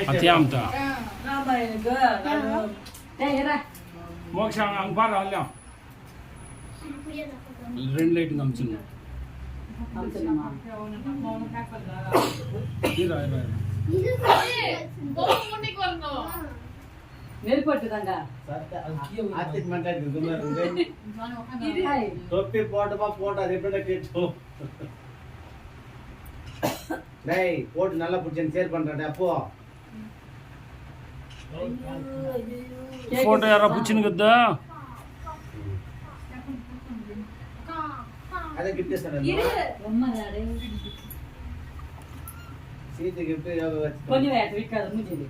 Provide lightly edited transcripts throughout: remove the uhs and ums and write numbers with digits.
Atiamta. Moksha ang para alam. Red light ngamsun. டேய் போட்டு நல்லா புடிச்சேன் ஷேர் பண்றடா அப்போ Photo yara puchin gadda. అదే గిఫ్ట్ ఇస్తాను సీత గిఫ్ట్ కొంచెం వీక్ కాదు ముజేది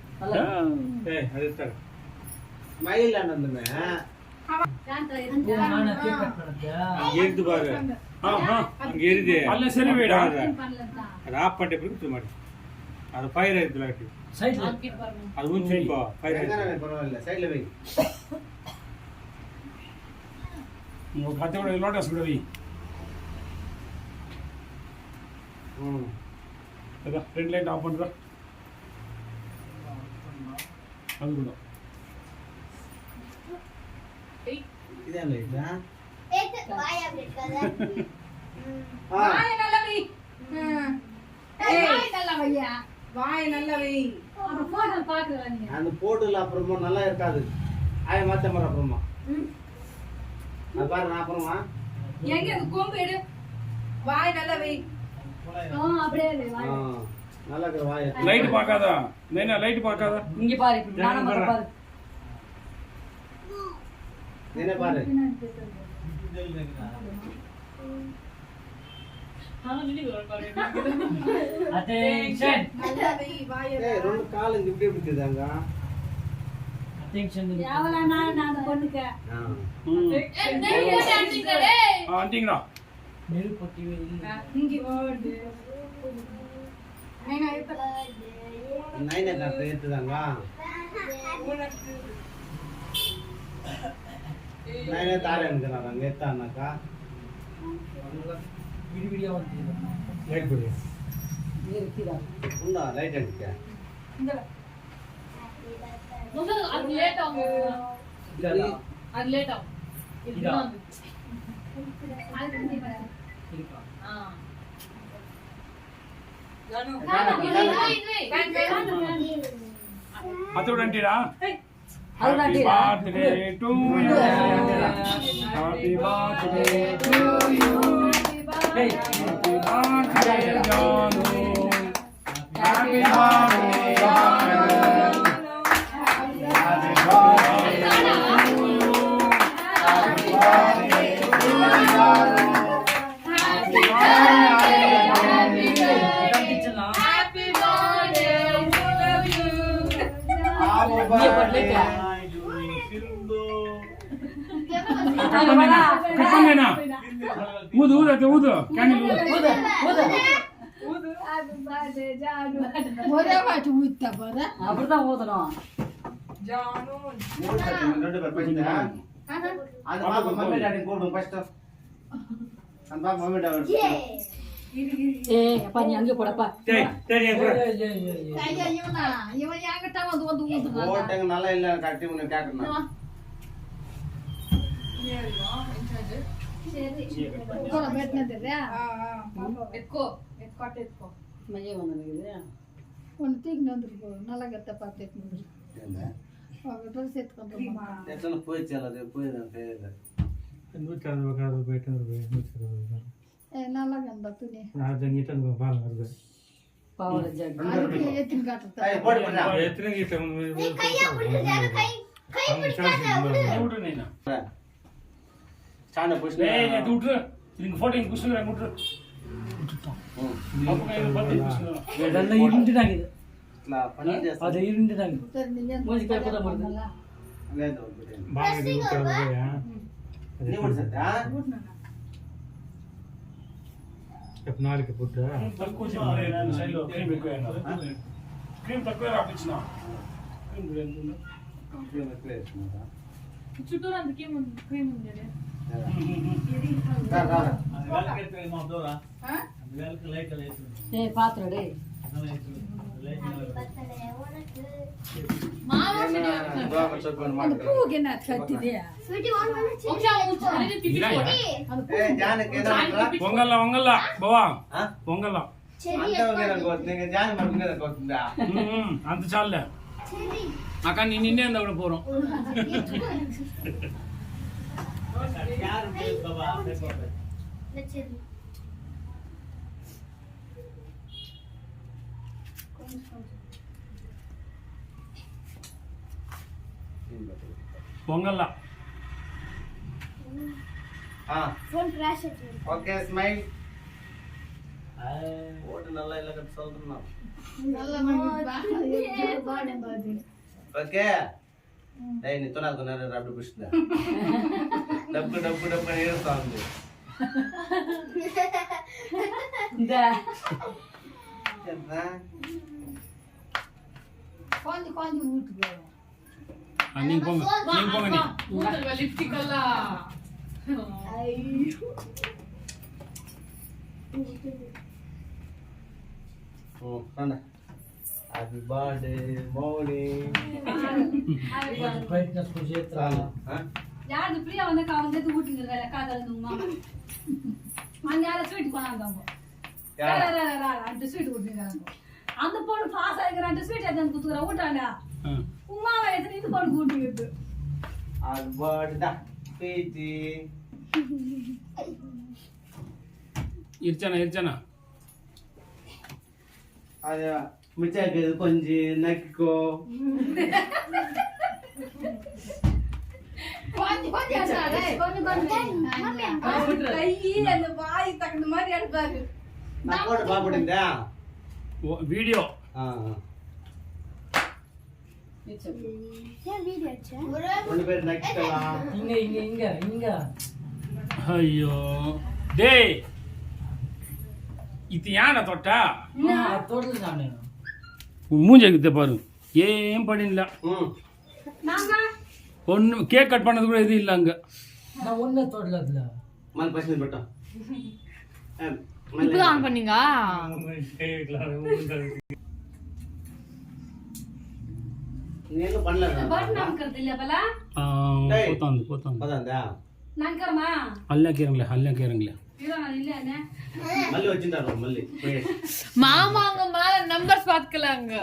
ఏ అది ఇస్తాడు స్మైల్ అన్నదమే एक बार Ha ha. गेरिदे Alle seri veda. ಅದು ಆಫ್ ಪಟ್ಟೆ ಬಿಟ್ಟು ಮಾಡಿ ಅದು ಫೈರ್ ಆಯ್ತು ಲಾಟಿ ಸೈಡ್ ಅದು ಮುಂಚೆ ಫೈರ್ ಆಯ್ತು పర్వాలేదు సైడ్ లో వెయ్యి No khate oda lotus gudavi. Ada red light off pandra. Adu guda. ఇదే లేదా వాయ్ అప్డేట్ కదా వాయ్ నల్లవి వాయ్ నల్లవయ్యా వాయ్ నల్లవి அந்த போட்டோ பாக்குறானே அந்த போட்டோல அப்புறமா நல்லா இருக்காது ஆய மாத்த மர அப்புறமா அது பாரு நான் அப்புறமா எங்க அந்த கொம்பு எடு வாய் நல்லாவை அப்படியே வாய் நல்லா இருக்கு வாய் Light paakada. Nena light paakada. இங்க பாரு இப்படி நானா மட்டும் பாரு నేనే பாரு అటెన్షన్ நல்லாவை வாய் ஏய் ரெண்டு கால் இங்க இப்படி பிடிக்குதாங்க అటెన్షన్ யாவலானா நான் அந்த பொண்ணுக்கு Anting na. మీరు పొట్టివే இங்க ஓடு ஐனா இப்ப நைனே காட்டு ஏத்துதாங்க நைனே தாரே அனுக்குறாங்க ஏத்தானாக்கா విడివిడిగా ఉంటుంది ಲೈಟ್ ಬಿಡಿ మీరు కిరా உண்டா லைட் அடிக்க இந்த ముందు అది లేట్ అవుతుంది అది లేట్ అవుతుంది ఇది ఉంది அது பண்ணி பாரு ఆ Atodu antira. అది Happy నాటిరా birthday to you. Happy birthday to you. Happy birthday Janu. Happy birthday Janu. Happy birthday to you. Happy birthday to you. Happy birthday to you. కనిపించనా happy birthday to you Happy birthday. Kapandena. Udu udu. Candle udu. அது பாரு ஜானு ஒரே வாட்டி ஊத்த பாரு அப்படிதான் ஊதணும் ஜானு ரெண்டு பேர் பேசிட்டா அது பாப்பா மம்மி டாடி போடு ஃபர்ஸ்ட் அந்த பாப்பா மம்மி டாடி ஏய் அப்பா நீ அங்க போடப்பா ಟೈ ಟೈ ஐயா இவனா இவன் என்கிட்ட வந்து வந்து ஊத்துறான் ஓட்டங்க நல்லா இல்ல கட்டி உன்னை கேட்கணும் சரி போற పెట్టినదే ఎత్తుకో ఎత్తుకోటే ఎత్తుకో மைய வந்தது ஒன்னு தூக்கிட்டு வந்துருக்கு நல்லா கத்த பார்த்து என்ன அவங்க ட்ரெஸ் எடுத்துக்கொண்டு எத்தனை போயிச்சு அது போயிதான் தெரியல ನೂಚಾರಬೇಕಾದ್ರೆ ಬೇಟಂದ್ರೆ நல்லா கந்த துணி ಅದು ನೀಟಂದು ಬಾಲ್ ಮಾಡಿದೆ பாவல ஜாக் அதுக்கு ஏத்தின் காட்டுறதா ஏய் போடு பண்ணா ಎತ್ತರ ಗೀಟ Udu nena. சாண்ட புஷ்ல Hey, du utru. Ring photo ing kusura utru. Apu kai birthday kusura. இதெல்லாம் இருண்டுடாங்க ఇట్లా పని చేస్తా அது இருண்டுடாங்க சரி நீ மூஞ்சி கை போட முடியல లేదు ಬಾಲ್ ಊಟ நீ முடிச்சதா ನಾಲ್ಕು ಪುಟ್ಟ Takku chimare na side lo cream ekku ayna. Cream takku rapichina. Cream gudentuna. చుట్టూరు అందుకే క్రీమ్ ఉంది ஏய் பாத்துடா டேய் மாமா செடி வைக்கணும். ಸ್ವಲ್ಪ அந்த பூவுக்கு என்ன கட்டிதே ಜಾನಕ್ಕೆ ಏನೋ పొంగల్లా పొంగల్లా బావా పొంగల్లా ಅಂತವಗೆ ನನಗೆ ಗೊತ್ತಿಲ್ಲ ಜಾನ ಮಾಡ್ಕೊಂಡೆ ಗೊತ್ತಿಲ್ಲ అంత చాలే అక్క నేను నిన్నే అంద కూడా పోறோம் పొంగల్లా ఫోన్ క్రాష్ అవుతుంది ఓకే స్మైల్ ఓటు నల్ల ఇలా కట్ చదువుతున్నాం ఓకే డై నీతో నాకు రబ్బు పుష్టిదా డబ్బు డబ్బు డబ్బు అని ఏడుస్తా ఉంది இந்த ఎంత கொஞ்சம் கொஞ்சம் ஊட்டுக்கு నీకు పొంగ నీకు పొంగ నీ ಮೂತಲ್ವಾ ಲಿಪ್ಸ್ಟಿಕ್ ಅಲ್ಲ రండి హ్యాపీ బర్త్డే మౌని யாரு பிரியா வந்து வந்து ஊட்டிங்க காதல் மாமா அங்க யார ஸ்வீட் கொண்டாங்க அந்த ஸ்வீட் ஊட்டிங்க அந்த பொண்ணு பாஸ் ஆகிற அந்த ஸ்வீட் எடுத்து குத்துற ஊட்டாண்டா உமாவை எடுத்து இது பொண்ணு ஊட்டிட்டு హ్యాపీ బర్త్డే పీచి ఇర్చనా ఇర్చనా அது மிச்சாக்கு கொஞ்சம் நக்கிக்கோ கொஞ்சம் கை அந்த வாய் தகுந்த மாதிரி எடுப்பாரு நான் போட்டு பாப்படிந்தா వీడియో ரெண்டு பேரும் நக்கிக்கலாம் இங்க இங்க இங்க இங்க అయ్యో డే ఇది యాడ తొట్ట தோட்டல நானே மூஞ்சகித்த பாரு ஏன் பண்ணிடல நாங்க ஒன்று கேக் கட் பண்ணது கூட எதுவும் இல்லை அங்கே நான் ஒண்ணே தோட்டல இல்ல மல் பசங்க பட்டோம் இப்போ ஆன் பண்ணீங்க நீங்க பண்ணல பட் நமக்கு இல்ல பல போத்தாந்து போத்தாந்து பதாந்தா நங்கறமா அல்ல கேரங்களே இதான் இல்ல அண்ணே மல்லி வச்சிட்டாரோ மல்லி மாமா அங்க மேல நம்பர்ஸ் பாத்துக்கலாங்க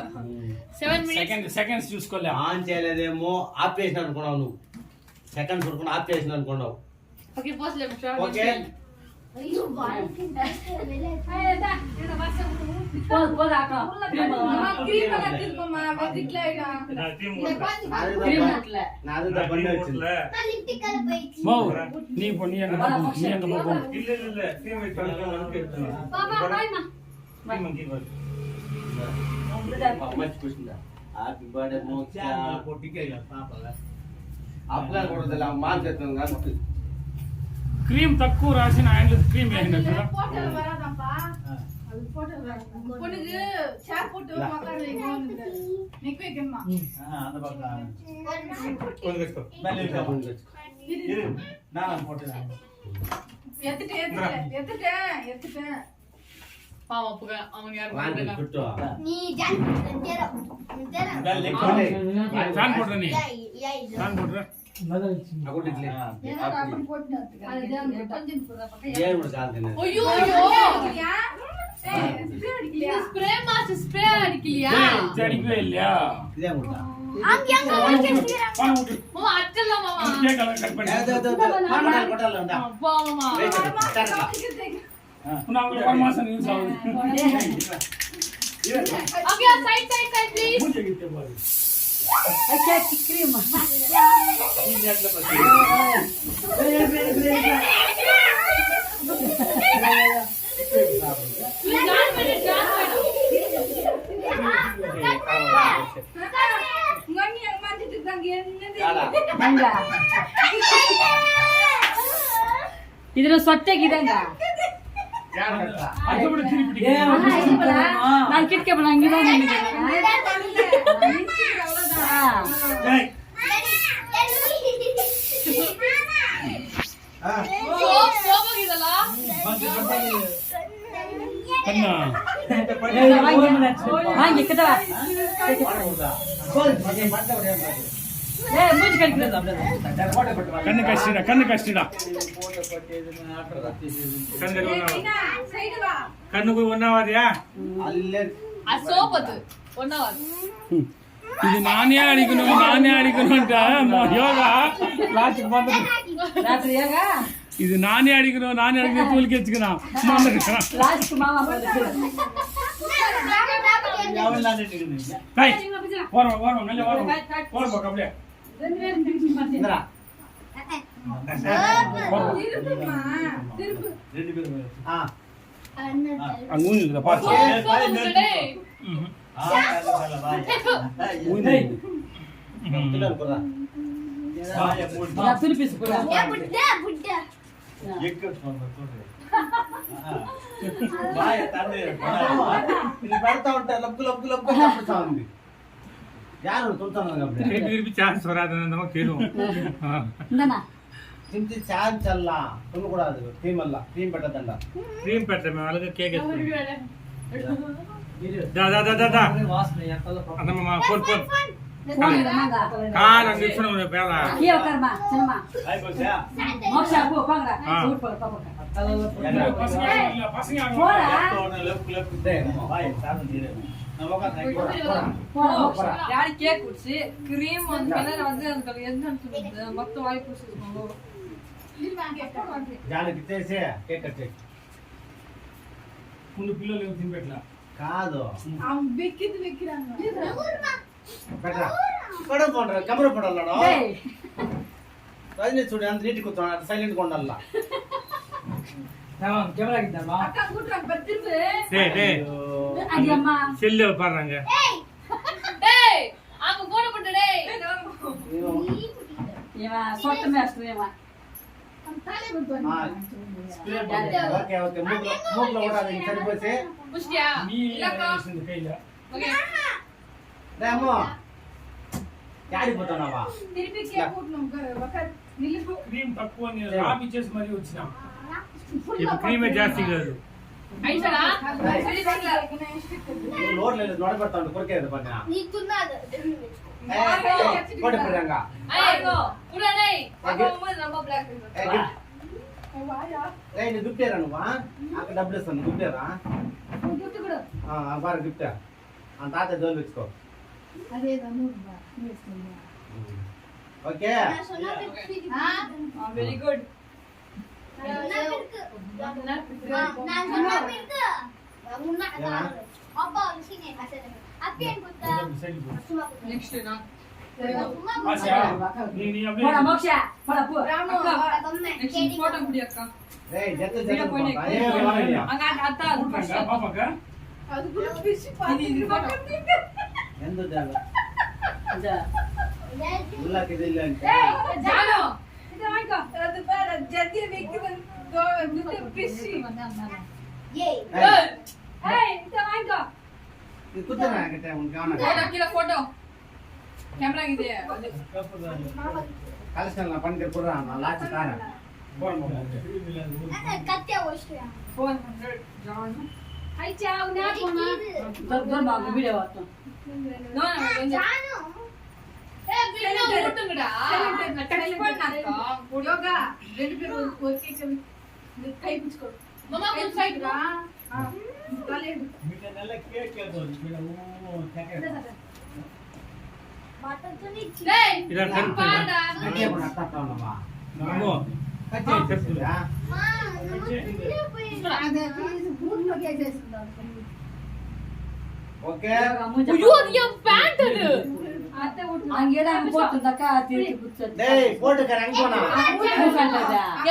7 minutes సెకండ్స్ చూసుకోలే ఆన్ చేయలేదేమో ఆపేసిన అనుకున్నావు నువ్వు సెకండ్స్ కొడుకుని ఆపేసిన అనుకున్నావు ఓకే పోస్ట్ లెఫ్ట్ ఓకే ஐயோ வாழ்க்கை ஐயடா என்ன வாச போது அக்கா கிரீம் கலர் இருக்குமா வெட்டிட்ல ஐடா நான் பண்ணி வச்சிருந்தேன் மோ நீ போ நீ அங்க போ நீ அங்க போ பாபா பாய்மா మంచి కూర్చుందా హ్యాపీ బర్త్డే మోక్ష అప్పుగా కూడా మార్కెట్ కాబట్టి క్రీమ్ తక్కువ రాసిన ఆయన క్రీమ్ వేసినట్టు போட்டல வராதப்பா அது போட்டல வராது பொண்ணுக்கு சேர் போட்டு உட்கார வைக்கணும் நிக்க வைக்கணுமா அந்த பக்கம் நான் போட்டுறேன் எத்துட்டேன் பாவம் புக அவங்க யார் வாங்கி பண்றாங்க குட்டோ ಫ್ಯಾನ್ ಕೊಡ್ರ ನೀ ಫ್ಯಾನ್ ಕೊಡ್ರ ಅಗೋಟಿಟ್ಲಿ அது கொஞ்சம் போறா பக்கம் ಏನ್ ಬಿಡು ಕಾಲ್ತೀನಿ ஐயோ அடிக்கலையா ஸ்ப்ரே மாஸ் ஸ்ப்ரே அடிக்கலையா ಅಡಿಕೆ இல்லையா ಇದೇ ಬಿಡ್ತಾ மாமா அட்டல மாமா ಕೇಕ್ ಕಟ್ ಮಾಡಿ ಕೊಟ್ಟಲ್ಲ ಉಂಟಾ அப்பா மாமா ನಾವು ಒಂದು ಮಾಸ ಯೂಸ್ ಆಗುತ್ತೆ ஓகே சைட் ப்ளீஸ் ಮೂಜೆಗಿತ್ತೆ ಬಾರಿ அக்கா கிரீம் மணி மாத்திட்டு இருக்காங்க என்னது அங்க இதுல சொட்டேக்கிதாங்க ಅದು ಬಿಡು ತಿರುಗಿ நான் கிட்ட போனா அங்கதான் சோபம் இதெல்லாம் ಕನ್ನ வாங்கி கிட்ட வா ஏய் மூஞ்சி கடிக்குது கண்ணு கஷ்டிடா கண்ணு கஷ்டிடா கண்ணுக்கு ஒன்னாவாதியா அசோபத்து ஒன்னாவது இது நானே அடிக்கணும்ட்டா யோகா லாஸ்ட்டுக்கு வந்து ராத்திரி ஏங்க இது நானே அடிக்கணும் தூளுக்கு வச்சுக்கணும் லாஸ்ட் மாமா போடுது போறோம் நல்ல போறோம் அப்படியே ரெண்டு பேரும் திருப்பி பாத்து அங்க ஊஞ்சுக்குதா பாத்து திருப்பி போடா திருப்பி சான்ஸ் வராது நம்ம கேளுவோம் இந்தனா ತಿಂತಿ ಚಾನ್ಸ್ ಅಲ್ಲ ತುಳ್ಕೊಡೋದು ಟೀಮ್ ಅಲ್ಲ ಟೀಮ್ ಬೆಟ್ಟದಂಡ ಕ್ರೀಮ್ ಪೆಟ್ಟ ಅಳಗ ಕೇಕ್ ಅದಮ್ಮ ಫೋನ್ போன் இல்லமாங்க கால் அங்க இச்சுன பேல கீழ உட்காருமா சின்னமா மோக்ஷா போ பாங்கடா சூட் போடு பாப்பா பசங்க போடா போடா யாரு கேக் குடிச்சு கிரீம் வந்து கலர் வந்து அந்த கலர் என்னன்னு சொல்லுது மொத்த வாய் பூசிருக்கோம் జాలికి చేసి కేక్ కట్ చేయి ముందు పిల్లలు తినిపెట్టలా కాదు వెక్కింది వెక్కిరాను పెట్టరా కడుపు పోండ్రా కెమెరా పోడల్లాడో டேய் రజనీ చూడు అంత నీట్ కూర్చోండి సైలెంట్ గా ఉండాల கேமரா கிட்டமா அக்கா கூட்றாங்க பத்திருப்பு டேய் டேய் அடி அம்மா செல்ல பாருங்க டேய் அங்க போட போடு டேய் இவா சொட்டமே அஸ்ட்ரேமா தாலே படுவாங்க ఓకే ఓకే మూకులో కూడా అది సరిపోతే புஷ்டியா நீ இல்லக்கா இந்த கையில ஓகே రేమో యాడి పోతానావా తిరిపి కేక్ కూట్నం ఒక నిలిపు క్రీమ్ తక్కువ రాపిచ్చేసి మరీ వచ్చినాం ఇప్పుడు క్రీమే జాస్తి కాదు ஐஷடா சரி சரி లోడ్ లేదు నొడబెడతాడు కొరికేది పక్కన నీకున్నది కొడి పడంగా ஐயோ புடா டேய் பாப்பா நம்ம பிளாக் వాయా ఏయ్ నీ గిఫ్ట్ ఏరా నువ్వా నాకు డబ్బులు ఇస్తాను గిఫ్ట్ ఏరా గిఫ్ట్ కూడా బాగా గిఫ్ట్ ఆ తాత జోలు తెచ్చుకో అదే నూరు నీస్తుంది ఓకే வெரி குட் நெக்ஸ்ட் நான் போடா மோக்ஷா போடா போ நெக்ஸ்ட் போட்டோ புடி அக்கா ఏయ్ జత வீடியோ జత போய் ఏ వాడయ్యా அங்க அத்தா அது first பாப்பாக்கா అది కూడా పిచ్చి పాది இது போட்டோ ఎందు జాగ இந்த ఉల్లకి దిల్ల అంటే ஜானோ ఇది వాయికో అది పేర జల్దీ వెక్కి దుద్దు పిచ్చి ఏయ్ ఇది వాయికో కుదరా అంటే ఉన్కాన போட்டோ கீழ போட்டோ கேமரா இது కలిసిన నా పనికి కుదరా నా లాచి కార కత్తే వస్తయా 400 ஜானோ ఐ చావ్ నా కోనా தர் பாங்க வீடியோ வாட்டும் நோ நோ జాను வீடியோ ஓட்டுங்கடா டச் பண்ணாக்கா యోగా రెండు పేరు ఒకే కై పుచ్చుకో మమ్మా కొంచెం సైడ్ రా తలేడు டேய் ఇదా కరుపు பாடா అంటే ఇప్పుడు అట్టా ఉన్నావా నమ్మో కచ్చే చెప్తురా అదే బూట్లో కేసేసుకుందాం ఓకే ஐயோ அது என் பேண்ட் அது అత్తే ఉట్టు அங்கேடா போட்டுந்தாக்கா திருப்பி குச்சது டேய் போட்டுக்க ரங்கோனா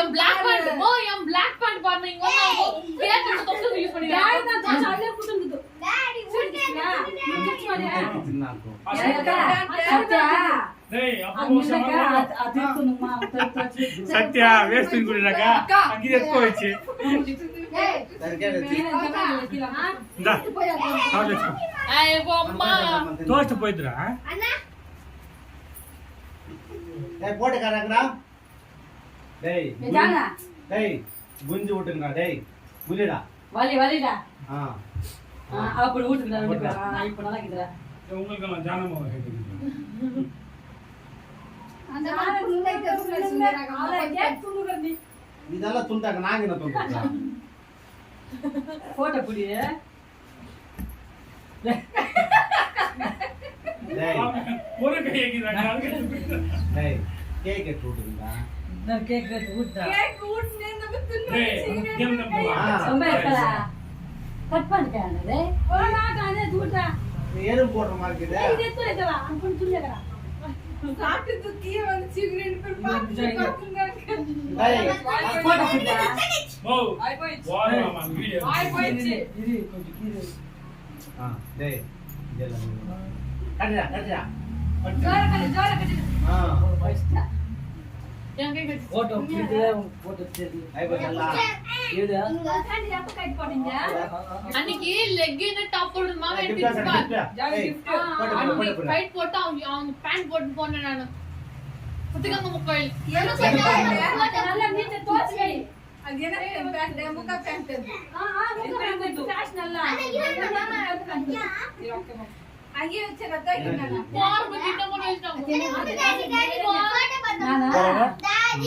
என் black pant ஓ என் black pant பாருங்க இங்க வந்து கேக் தொட்டு யூஸ் பண்ணிடுறாங்க డాడీ నా చాలే కూతుండు డాడీ ఉట్టినా నాకు சத்யா டேய் அங்கேடா அதிர்க்குனுமா సత్య వేస్ట్ గుడినాక అగ్గి ఎక్కువ వచ్చి సరికేది ఇందా కాల్ తెచ్చుకో ஐயோ அம்மா తోస్ట్ పోయిద్రా అన్నా டேய் போட்டுக்க ரங்கடா டேய் ஜானா டேய் குஞ்சு விட்டுங்கடா டேய் குளிடா வலிடா ஆ அப்படி ஊட்டுக்குடா ரெண்டு பேரும் இப்ப நல்லா இருக்குடா உங்களுக்கு நான் ஜானமாக கேட்குறேன். அந்த மாதிரி துண்டைக்கு சொல்லுறாங்க அத கேக் துண்ணுறடி இதெல்லாம் துண்டாங்க நாங்க என்ன துண்டுறோம் போட்டோ புடி டேய் ஒரு கை கேக்குறாங்க. டேய் கேக் எடுத்து விட்டுருங்க. நான் கேக் ஊட்டா கேக் ஊட்னே நம்ம டேய், கேம் நம்ம ரொம்ப இருக்கலா கட் பண்ணிட்டானே போடா கானே தூட்டா எறும்பு போடுற மாதிரி இருக்குது. இது எடுத்துடா அப்படி சொல்லுங்கடா சாப்பிட்டு தூக்கியே வந்து சிகரெட் பேர் பாத்துங்க டேய் போட்டோ புடிடா ஓ ஆய் போயிச்சு வாமா வீடியோ. ஆய் போயிச்சு இரு கொஞ்சம் கீழே டேய் இதெல்லாம் கட்டுடா ஜோர கட்டி ஃபர்ஸ்ட் என் கை கட்டு. போட்டோ புடிடா போட்டோ தெரியும் ஐ பக்கலா இதுடா காண்டி அப்ப கைட் போடுங்க அன்னைக்கு லெக்கின் டாப் போடு மாமா கிஃப்ட் எடுத்து ஜாலி கிஃப்ட் அன்னைக்கு ஃபைட் போட்டு அவங்க பேண்ட் போட்டு போனேன் நானு குத்திகங்க முக்கையில் நல்லா நீட்ட தோச்சு வை அது என்ன பேண்ட் முக்கா பேண்ட் முக்கா பேண்ட் ஃபேஷன் நல்லா மாமா அது கண்டு ஓகே அங்கே வச்ச கத்த போர் பத்திட்ட போட்டு வச்சாங்க நானா